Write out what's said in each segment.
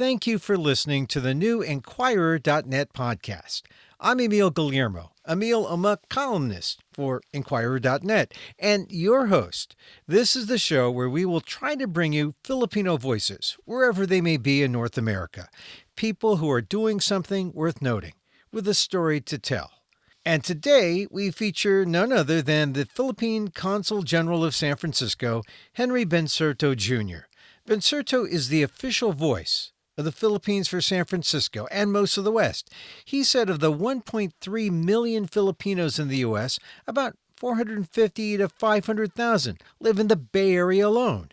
Thank you for listening to the new Inquirer.net podcast. I'm Emil Guillermo. Emil, I'm a columnist for Inquirer.net and your host. This is the show where we will try to bring you Filipino voices, wherever they may be in North America. People who are doing something worth noting, with a story to tell. And today we feature none other than the Philippine Consul General of San Francisco, Henry Bensurto Jr. Bensurto is the official voice of the Philippines for San Francisco and most of the West. He said of the 1.3 million Filipinos in the U.S., about 450 to 500,000 live in the Bay Area alone.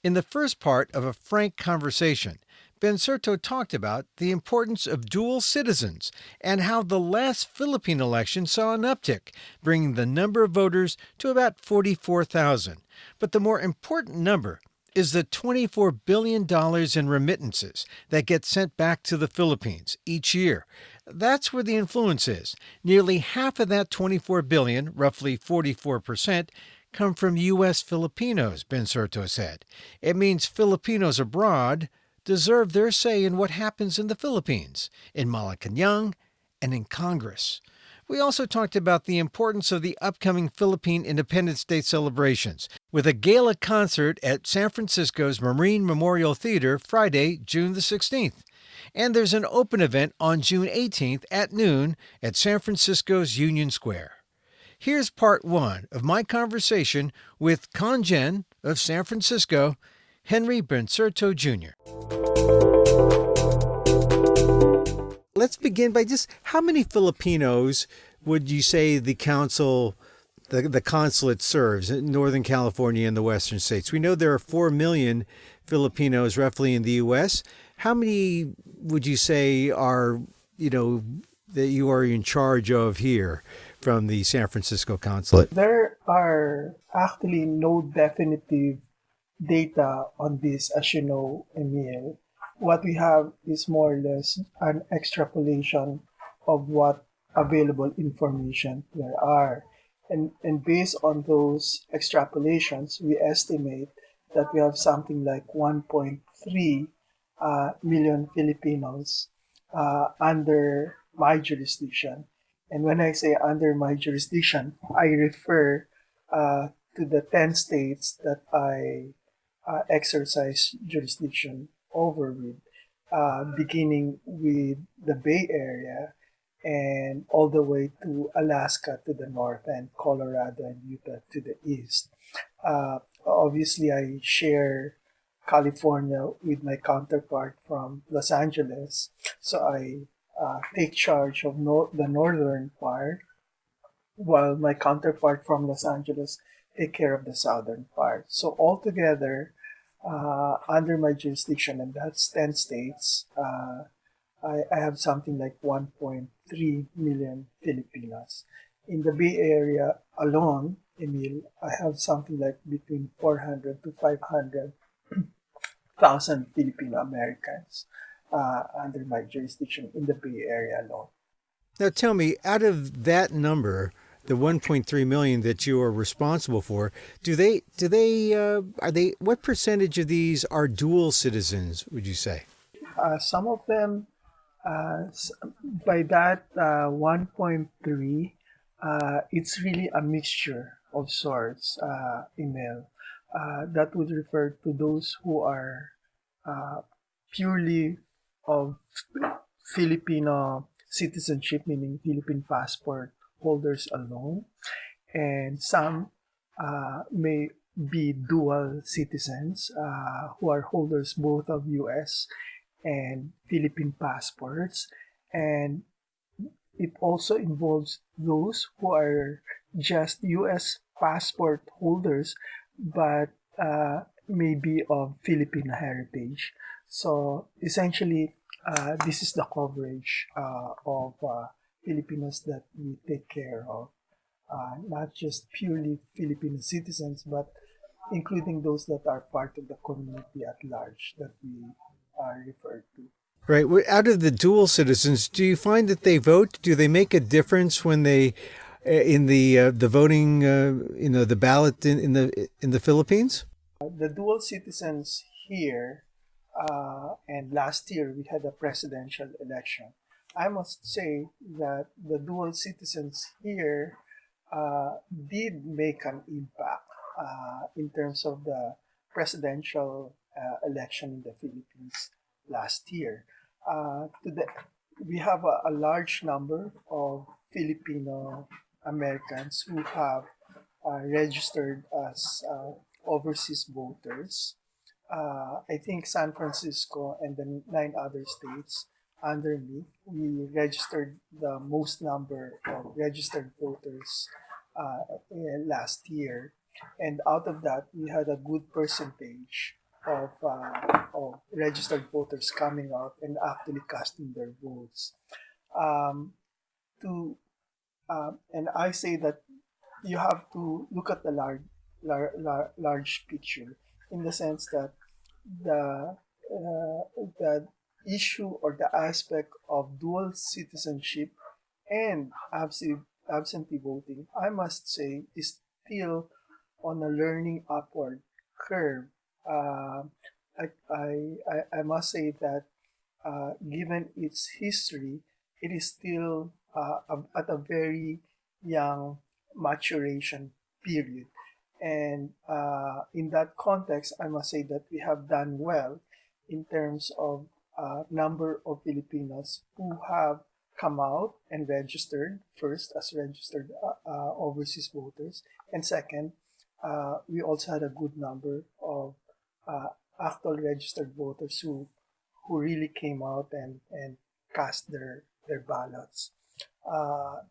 In the first part of a frank conversation, Bensurto talked about the importance of dual citizens and how the last Philippine election saw an uptick, bringing the number of voters to about 44,000. But the more important number is the $24 billion in remittances that get sent back to the Philippines each year. That's where the influence is. Nearly half of that $24 billion, roughly 44%, come from U.S. Filipinos, Bensurto said. It means Filipinos abroad deserve their say in what happens in the Philippines, in Malacanang, and in Congress. We also talked about the importance of the upcoming Philippine Independence Day celebrations, with a gala concert at San Francisco's Marine Memorial Theater Friday, June the 16th. And there's an open event on June 18th at noon at San Francisco's Union Square. Here's part one of my conversation with ConGen of San Francisco, Henry Bensurto Jr. Let's begin by just how many Filipinos would you say the consulate serves in Northern California and the Western states? We know there are 4 million Filipinos roughly in the U.S. How many would you say are, that you are in charge of here from the San Francisco consulate? There are actually no definitive data on this, as you know, Emil. What we have is more or less an extrapolation of what available information there are. And based on those extrapolations, we estimate that we have something like 1.3 million Filipinos under my jurisdiction. And when I say under my jurisdiction, I refer to the 10 states that I exercise jurisdiction over with, beginning with the Bay Area and all the way to Alaska to the north and Colorado and Utah to the east. Obviously, I share California with my counterpart from Los Angeles, so I take charge of the northern part, while my counterpart from Los Angeles take care of the southern part. So altogether, under my jurisdiction, and that's 10 states, I have something like 1.3 million Filipinos. In the Bay Area alone, Emil, I have something like between 400 to 500,000 Filipino Americans under my jurisdiction in the Bay Area alone. Now tell me, out of that number, the 1.3 million that you are responsible for, what percentage of these are dual citizens, would you say? Some of them, by that 1.3, it's really a mixture of sorts, Emil. That would refer to those who are purely of Filipino citizenship, meaning Philippine passport holders alone, and some may be dual citizens who are holders both of U.S. and Philippine passports, and it also involves those who are just U.S. passport holders but may be of Filipino heritage. So essentially, this is the coverage of Filipinos that we take care of, not just purely Filipino citizens, but including those that are part of the community at large that we are referred to. Right. Out of the dual citizens, do you find that they vote? Do they make a difference when they in the voting, the ballot in the Philippines? The dual citizens here and last year we had a presidential election. I must say that the dual citizens here did make an impact in terms of the presidential election in the Philippines last year. We have a large number of Filipino Americans who have registered as overseas voters. I think San Francisco and the 9 other states under me, we registered the most number of registered voters last year. And out of that, we had a good percentage of registered voters coming out and actually casting their votes. Um, to and I say that you have to look at the large picture in the sense that the issue or the aspect of dual citizenship and absentee voting, I must say, is still on a learning upward curve. Uh, I must say that given its history, it is still at a very young maturation period. And in that context, I must say that we have done well in terms of number of Filipinos who have come out and registered, first as registered overseas voters, and second, we also had a good number of uh, actual registered voters who really came out and cast their ballots.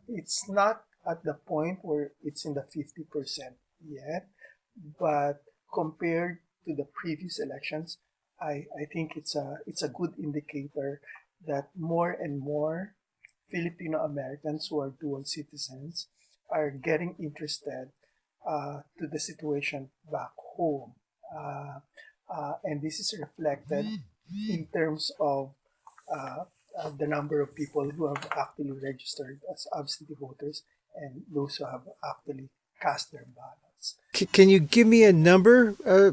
It's not at the point where it's in the 50% yet, but compared to the previous elections, I think it's a good indicator that more and more Filipino Americans who are dual citizens are getting interested to the situation back home. Uh, and this is reflected in terms of uh, the number of people who have actually registered as absentee voters and those who have actually cast their ballots. Can you give me a number, a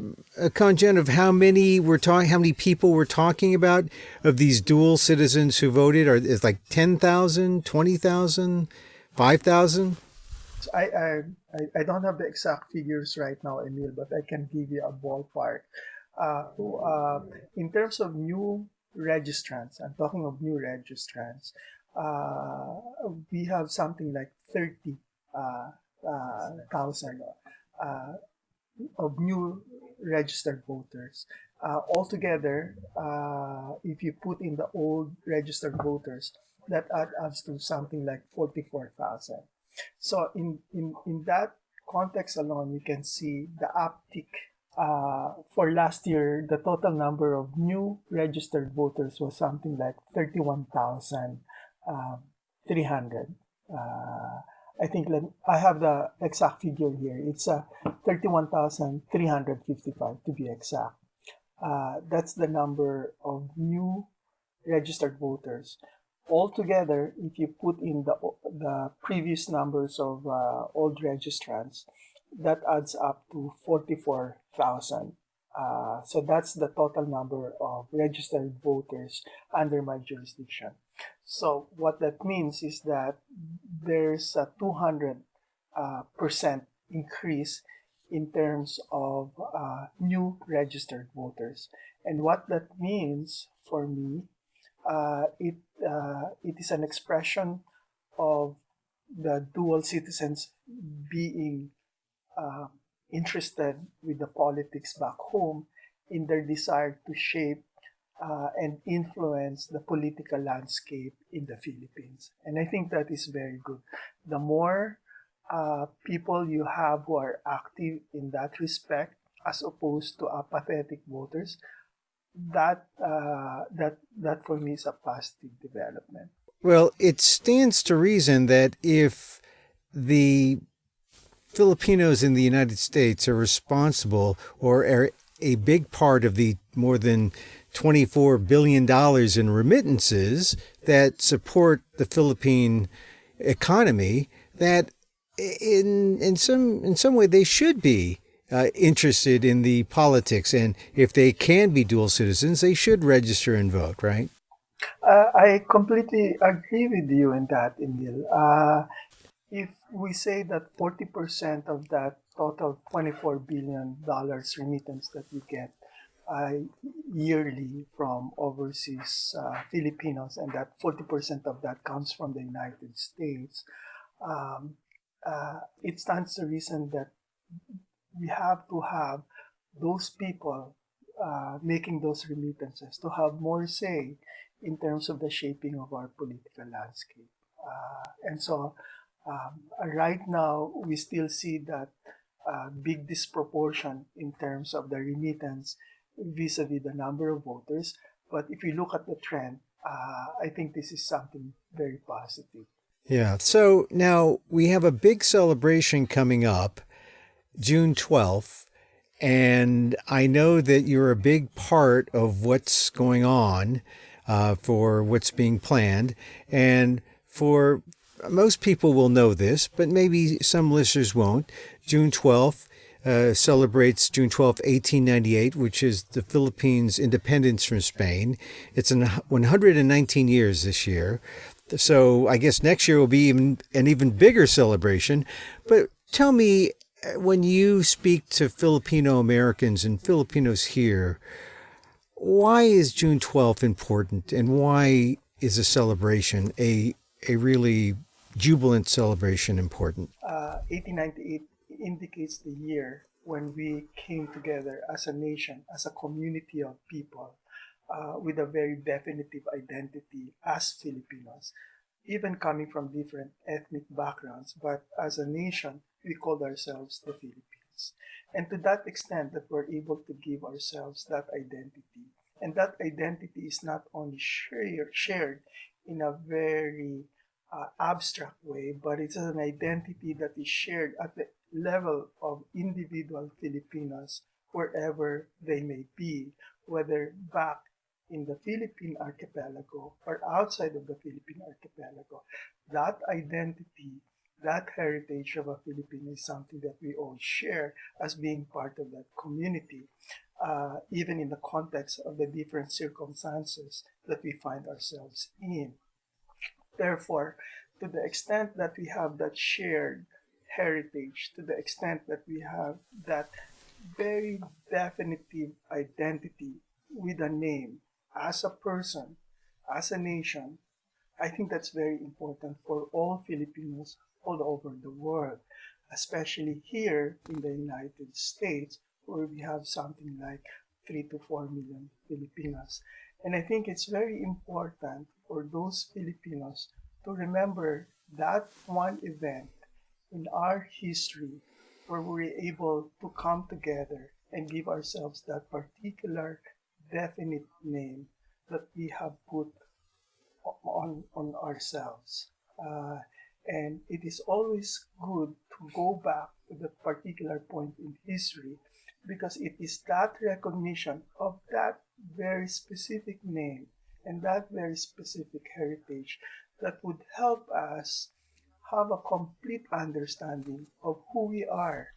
ConGen, of how many how many people we're talking about of these dual citizens who voted? Or is like 10,000, 20,000, 5,000? I don't have the exact figures right now, Emil, but I can give you a ballpark. In terms of new registrants, I'm talking of new registrants, we have something like 30 thousand of new registered voters. Altogether, if you put in the old registered voters, that adds to something like 44,000. So in that context alone, you can see the uptick. For last year, the total number of new registered voters was something like 31,300. I think I have the exact figure here. It's 31,355 to be exact. That's the number of new registered voters. Altogether, if you put in the previous numbers of old registrants, that adds up to 44,000. So that's the total number of registered voters under my jurisdiction. So what that means is that there's a 200% increase in terms of new registered voters. And what that means for me, it is an expression of the dual citizens being interested with the politics back home in their desire to shape and influence the political landscape in the Philippines. And I think that is very good. The more people you have who are active in that respect, as opposed to apathetic voters, that for me is a positive development. Well, it stands to reason that if the Filipinos in the United States are responsible or are a big part of the more than $24 billion in remittances that support the Philippine economy, that in some way they should be interested in the politics, and if they can be dual citizens, they should register and vote, right? I completely agree with you in that, Emil. If we say that 40% of that total $24 billion remittance that we get uh, yearly from overseas Filipinos, and that 40% of that comes from the United States, um, it stands to reason that we have to have those people making those remittances to have more say in terms of the shaping of our political landscape. And so right now, we still see that big disproportion in terms of the remittance vis-a-vis the number of voters. But if you look at the trend, I think this is something very positive. Yeah. So now we have a big celebration coming up, June 12th. And I know that you're a big part of what's going on for what's being planned. And for most people will know this, but maybe some listeners won't. June 12th celebrates June 12th, 1898, which is the Philippines' independence from Spain. It's 119 years this year. So I guess next year will be an even bigger celebration. But tell me, when you speak to Filipino Americans and Filipinos here, why is June 12th important, and why is a celebration, a really jubilant celebration, important? 1898 indicates the year when we came together as a nation, as a community of people with a very definitive identity as Filipinos, even coming from different ethnic backgrounds. But as a nation, we called ourselves the Philippines. And to that extent, that we're able to give ourselves that identity. And that identity is not only shared in a very abstract way, but it's an identity that is shared at the level of individual Filipinos wherever they may be, whether back in the Philippine archipelago or outside of the Philippine archipelago. That identity, that heritage of a Filipino is something that we all share as being part of that community, even in the context of the different circumstances that we find ourselves in. Therefore, to the extent that we have that shared heritage, to the extent that we have that very definitive identity with a name as a person, as a nation, I think that's very important for all Filipinos all over the world, especially here in the United States, where we have something like 3 to 4 million Filipinos. And I think it's very important for those Filipinos to remember that one event in our history where we were able to come together and give ourselves that particular definite name that we have put on ourselves. Uh, and it is always good to go back to that particular point in history because it is that recognition of that very specific name and that very specific heritage that would help us have a complete understanding of who we are,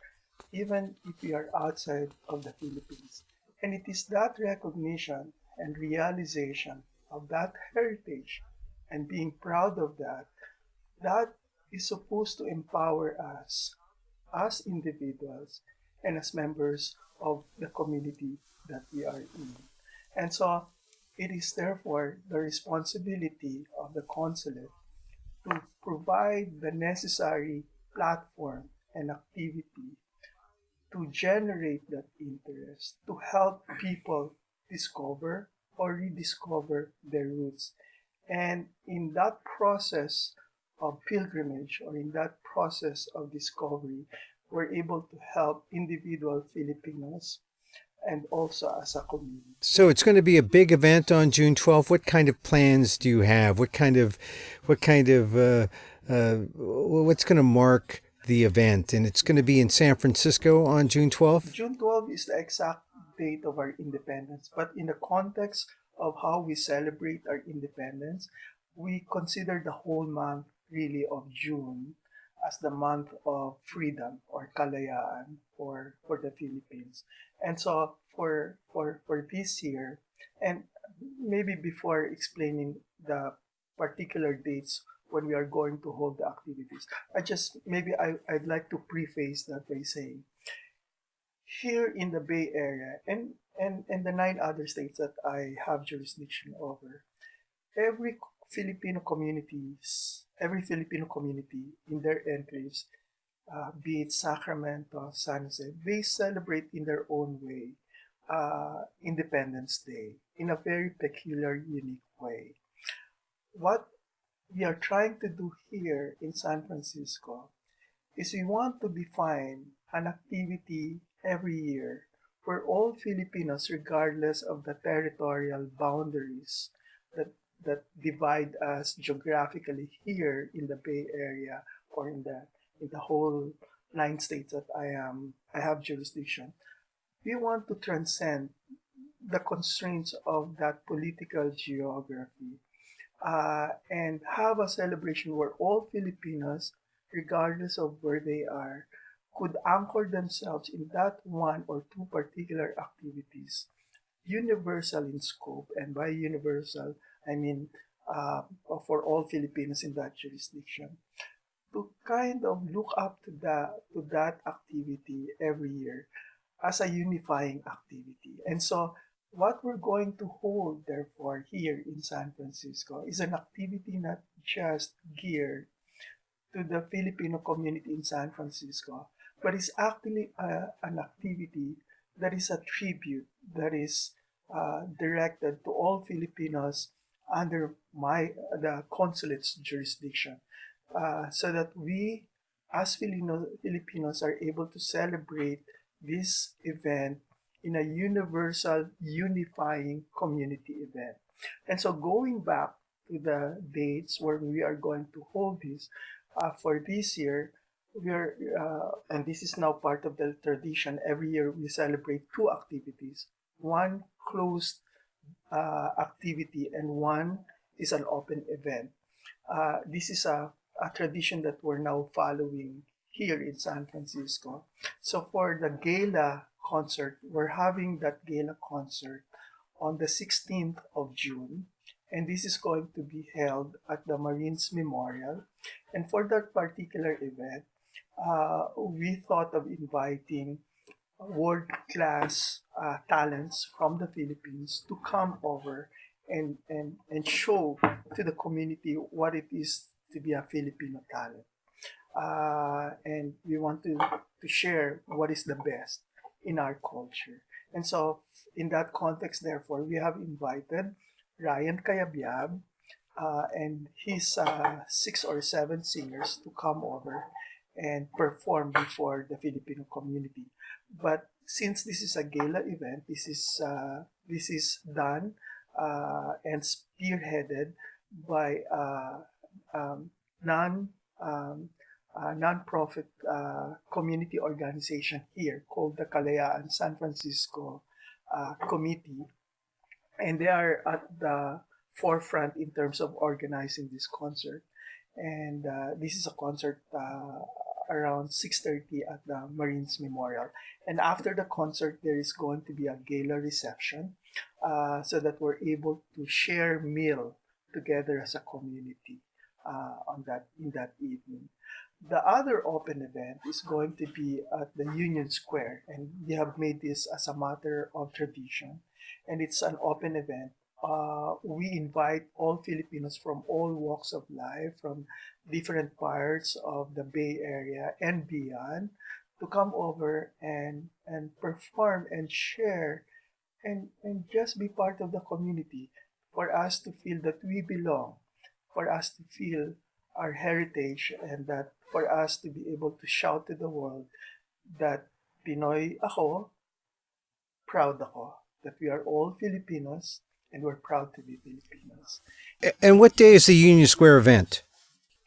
even if we are outside of the Philippines. And it is that recognition and realization of that heritage and being proud of that that is supposed to empower us as individuals and as members of the community that we are in. And so it is therefore the responsibility of the consulate to provide the necessary platform and activity to generate that interest, to help people discover or rediscover their roots. And in that process of pilgrimage or in that process of discovery, we're able to help individual Filipinos and also as a community. So it's going to be a big event on June 12th. What kind of plans do you have? What's going to mark the event? And it's going to be in San Francisco on June 12th? June 12th is the exact date of our independence, but in the context of how we celebrate our independence, we consider the whole month really of June as the month of freedom or kalayaan for the Philippines. And so for this year, and maybe before explaining the particular dates when we are going to hold the activities, I'd like to preface that by saying here in the Bay Area and the nine other states that I have jurisdiction over, every every Filipino community in their enclaves, be it Sacramento, San Jose, they celebrate in their own way Independence Day in a very peculiar, unique way. What we are trying to do here in San Francisco is we want to define an activity every year where all Filipinos, regardless of the territorial boundaries that, that divide us geographically here in the Bay Area or in the whole nine states that I have jurisdiction, we want to transcend the constraints of that political geography and have a celebration where all Filipinos, regardless of where they are, could anchor themselves in that one or two particular activities, universal in scope, and by universal, I mean uh, for all Filipinos in that jurisdiction, to kind of look up to that activity every year as a unifying activity. And so what we're going to hold therefore here in San Francisco is an activity not just geared to the Filipino community in San Francisco, but is actually an activity that is a tribute that is directed to all Filipinos under the consulate's jurisdiction, so that we as Filipinos are able to celebrate this event in a universal unifying community event. And so going back to the dates where we are going to hold this, for this year, and this is now part of the tradition, every year we celebrate two activities. One closed activity and one is an open event. This is a tradition that we're now following here in San Francisco. So for the gala concert, we're having that gala concert on the 16th of June. And this is going to be held at the Marines Memorial. And for that particular event, we thought of inviting world-class talents from the Philippines to come over and show to the community what it is to be a Filipino talent. And we want to share what is the best in our culture. And so, in that context, therefore, we have invited Ryan Kayabyab and his six or seven singers to come over and perform before the Filipino community. But since this is a gala event, this is done and spearheaded by non non-profit community organization here called the Kalayaan San Francisco Committee, and they are at the forefront in terms of organizing this concert. And this is a concert around 6:30 at the Marines Memorial. And after the concert, there is going to be a gala reception so that we're able to share meal together as a community on that in that evening. The other open event is going to be at the Union Square, and we have made this as a matter of tradition, and it's an open event. We invite all Filipinos from all walks of life, from different parts of the Bay Area and beyond, to come over and perform and share and just be part of the community, for us to feel that we belong, for us to feel our heritage, and that for us to be able to shout to the world that Pinoy ako, proud ako, that we are all Filipinos and we're proud to be Filipinos. And what day is the Union Square event?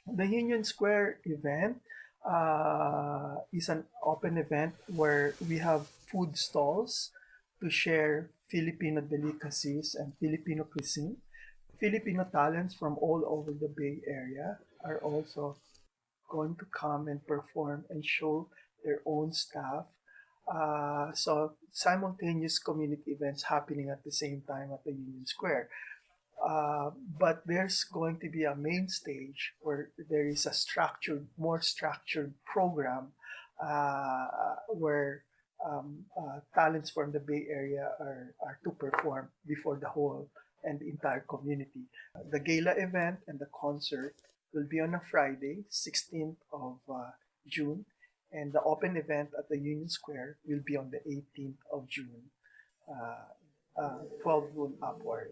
The Union Square event is an open event where we have food stalls to share Filipino delicacies and Filipino cuisine. Filipino talents from all over the Bay Area are also going to come and perform and show their own stuff. So simultaneous community events happening at the same time at the Union Square. But there's going to be a main stage where there is a more structured program where talents from the Bay Area are to perform before the whole and the entire community. The gala event and the concert will be on a Friday, 16th of June, and the open event at the Union Square will be on the 18th of June, 12 noon upward.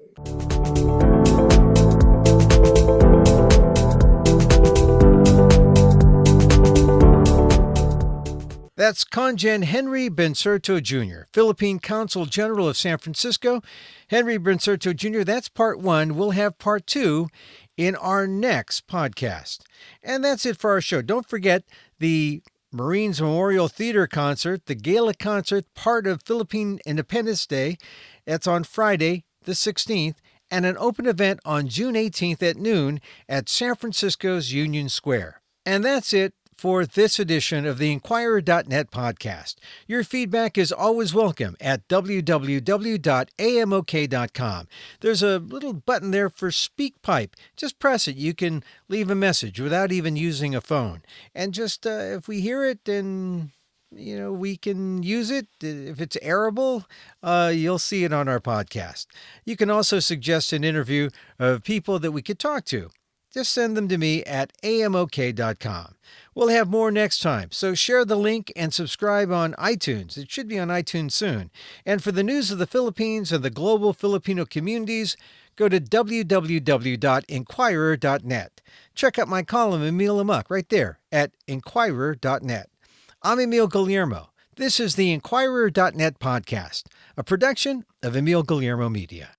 That's ConGen Henry Bensurto Jr., Philippine Consul General of San Francisco. Henry Bensurto Jr., that's part one. We'll have part two in our next podcast. And that's it for our show. Don't forget the Marines Memorial Theater Concert, the Gala Concert, part of Philippine Independence Day. That's on Friday, the 16th, and an open event on June 18th at noon at San Francisco's Union Square. And that's it for this edition of the Inquirer.net podcast. Your feedback is always welcome at www.amok.com. There's a little button there for SpeakPipe. Just press it. You can leave a message without even using a phone. And just if we hear it and we can use it. If it's airable, you'll see it on our podcast. You can also suggest an interview of people that we could talk to. Just send them to me at amok.com. We'll have more next time, so share the link and subscribe on iTunes. It should be on iTunes soon. And for the news of the Philippines and the global Filipino communities, go to www.inquirer.net. Check out my column, Emil right there at inquirer.net. I'm Emil Guillermo. This is the Inquirer.net podcast, a production of Emil Guillermo Media.